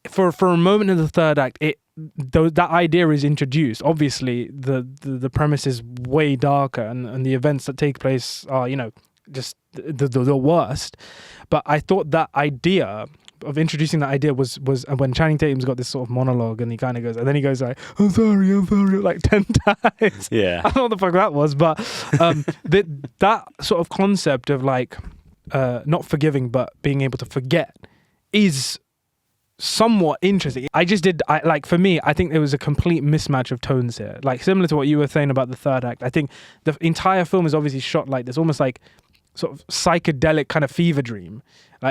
for a moment in the 3rd act that idea is introduced. Obviously the premise is way darker, and the events that take place are just the worst, but I thought that idea of introducing that idea was when Channing Tatum's got this sort of monologue, and he kind of goes, and then he goes like, I'm sorry, like 10 times. Yeah. I don't know what the fuck that was, but that sort of concept of like not forgiving but being able to forget is somewhat interesting. For me, I think there was a complete mismatch of tones here. Like, similar to what you were saying about the 3rd act, I think the entire film is obviously shot like this, almost like sort of psychedelic kind of fever dream.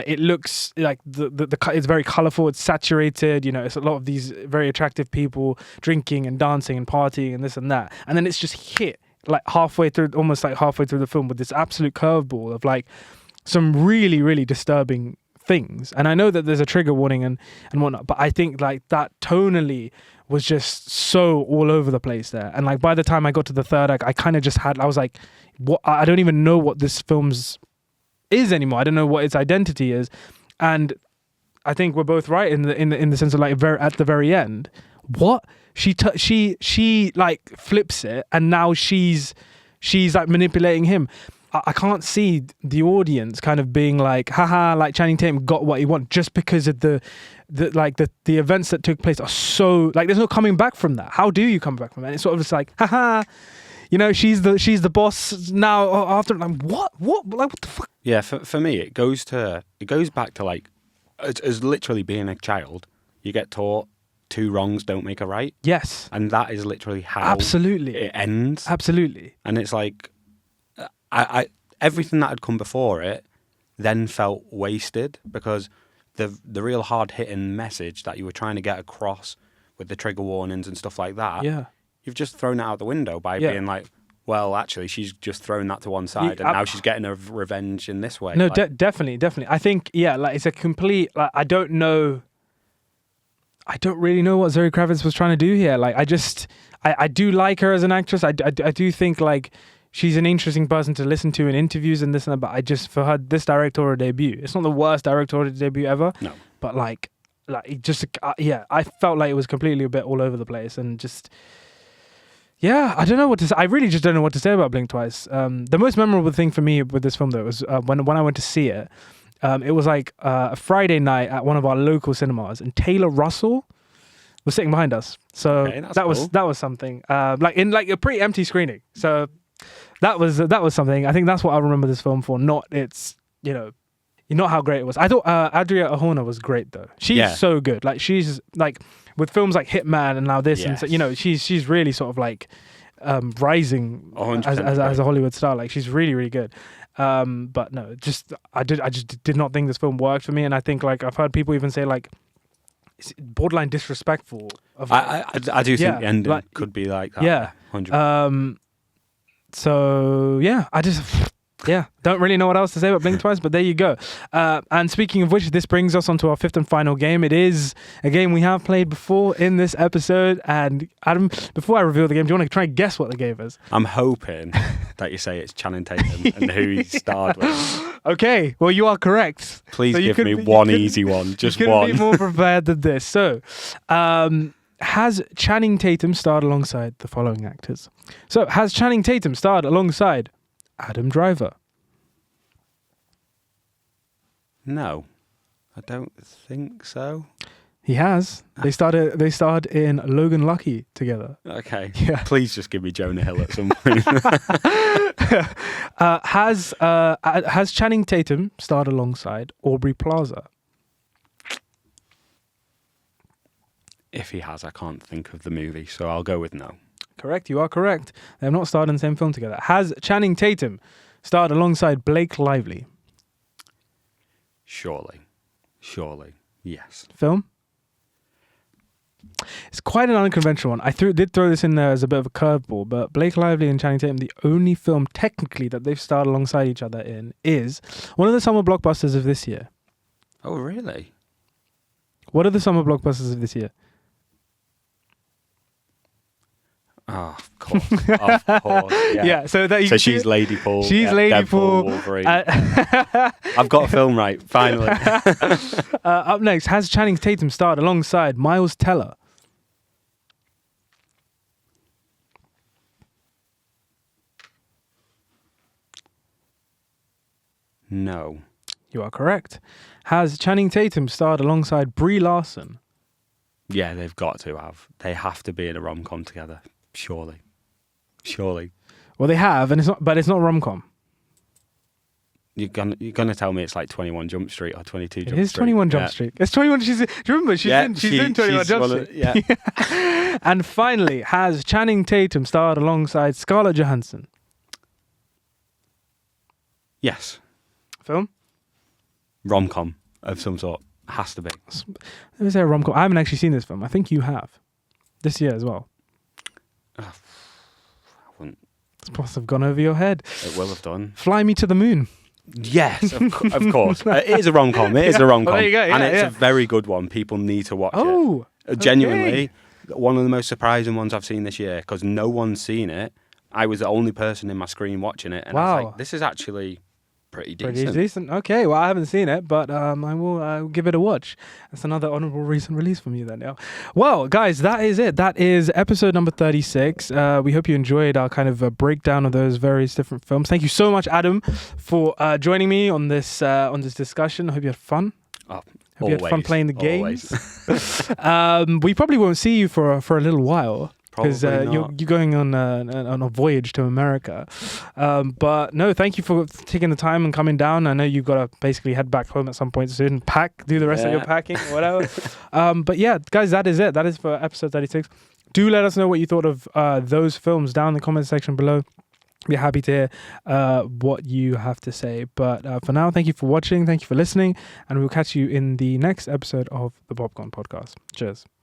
It looks like it's very colorful, it's saturated, it's a lot of these very attractive people drinking and dancing and partying and this and that, and then it's just hit like almost halfway through the film with this absolute curveball of like some really, really disturbing things. And I know that there's a trigger warning and whatnot, but I think like that tonally was just so all over the place there. And like by the time I got to the 3rd act, I kind of just I was like, what? I don't even know what this film's is anymore. I don't know what its identity is. And I think we're both right in the sense of like at the very end, what she like flips it, and now she's like manipulating him. I can't see the audience kind of being like, haha, like Channing Tatum got what he wanted, just because of the events that took place are so like, there's no coming back from that. How do you come back from that? It's sort of just like, haha, she's the boss now after. Like, what like what the fuck? Yeah, for me it goes back to like, as literally being a child, you get taught 2 wrongs don't make a right. Yes. And that is literally how absolutely it ends. Absolutely. And it's like, I everything that had come before it then felt wasted, because the real hard hitting message that you were trying to get across with the trigger warnings and stuff like that, you've just thrown it out the window by being like, well, actually, she's just thrown that to one side, and now she's getting her revenge in this way. No, definitely. I think, like it's a complete. Like, I don't know. I don't really know what Zoe Kravitz was trying to do here. Like, I do like her as an actress. I do think like she's an interesting person to listen to in interviews and this and that. But I just, for her, this directorial debut, it's not the worst directorial debut ever. No. But like just yeah, I felt like it was completely a bit all over the place and just. Yeah, I don't know what to say. I really just don't know what to say about Blink Twice. The most memorable thing for me with this film, though, was when I went to see it. It was like a Friday night at one of our local cinemas, and Taylor Russell was sitting behind us. So Okay, that was something. Like in like a pretty empty screening. So that was something. I think that's what I remember this film for. Not its, not how great it was. I thought Adria Arjona was great though. She's so good. Like she's like. With films like Hitman and now this, yes. and she's really sort of like rising as a Hollywood star. Like she's really, really good. But no, I just did not think this film worked for me, and I think like I've heard people even say like it's borderline disrespectful. I do think the ending could be like that. Yeah, 100%. So yeah, don't really know what else to say about Blink Twice, but there you go. And speaking of which, this brings us onto our fifth and final game. It is a game we have played before in this episode. And Adam, before I reveal the game, do you want to try and guess what the game is? I'm hoping that you say it's Channing Tatum and who he starred with. Okay, well, you are correct. Please give me one easy one, just one. You couldn't be more prepared than this. So, has Channing Tatum starred alongside the following actors? So, has Channing Tatum starred alongside Adam Driver? No, I don't think so. He has. They starred in Logan Lucky together. Okay. Yeah. Please just give me Jonah Hill at some point. Has Channing Tatum starred alongside Aubrey Plaza? If he has, I can't think of the movie, so I'll go with no. Correct, you are correct. They have not starred in the same film together. Has Channing Tatum starred alongside Blake Lively? Surely, yes. Film? It's quite an unconventional one. I did throw this in there as a bit of a curveball, but Blake Lively and Channing Tatum, the only film technically that they've starred alongside each other in is one of the summer blockbusters of this year. Oh, really? What are the summer blockbusters of this year? Oh, of course. Yeah. So she's Lady Paul. She's Lady Deadpool, Paul. Wolverine. I've got a film right, finally. Up next, has Channing Tatum starred alongside Miles Teller? No. You are correct. Has Channing Tatum starred alongside Brie Larson? Yeah, they've got to have. They have to be in a rom-com together. Surely. Well, they have, and it's not rom-com. You're gonna tell me it's like 21 Jump Street or 22 Jump Street? It is 21 Jump Street. It's 21. Do you remember? She's in 21 Jump Street. Yeah. And finally, has Channing Tatum starred alongside Scarlett Johansson? Yes. Film? Rom-com of some sort. Has to be. Let me say a rom-com. I haven't actually seen this film. I think you have. This year as well. I wouldn't. This must have gone over your head. It will have done. Fly Me to the Moon. Yes, of course. It is a rom-com. It is a rom-com. Well, there you go. And it's a very good one. People need to watch it. Genuinely, one of the most surprising ones I've seen this year because no one's seen it. I was the only person in my screen watching it. And I was like, this is actually pretty decent. Okay, well, I haven't seen it, but I will give it a watch. That's another honourable recent release from you then. Yeah. Well, guys, that is it. That is episode number 36. We hope you enjoyed our kind of breakdown of those various different films. Thank you so much, Adam, for joining me on this discussion. I hope you had fun. Oh, hope you had fun playing the games. Always. We probably won't see you for a little while. Because you're going on a voyage to America. But no, thank you for taking the time and coming down. I know you've got to basically head back home at some point soon, do the rest of your packing or whatever. But yeah, guys, that is it. That is for episode 36. Do let us know what you thought of those films down in the comment section below. We're happy to hear what you have to say. But for now, thank you for watching. Thank you for listening. And we'll catch you in the next episode of the Popcorn Podcast. Cheers.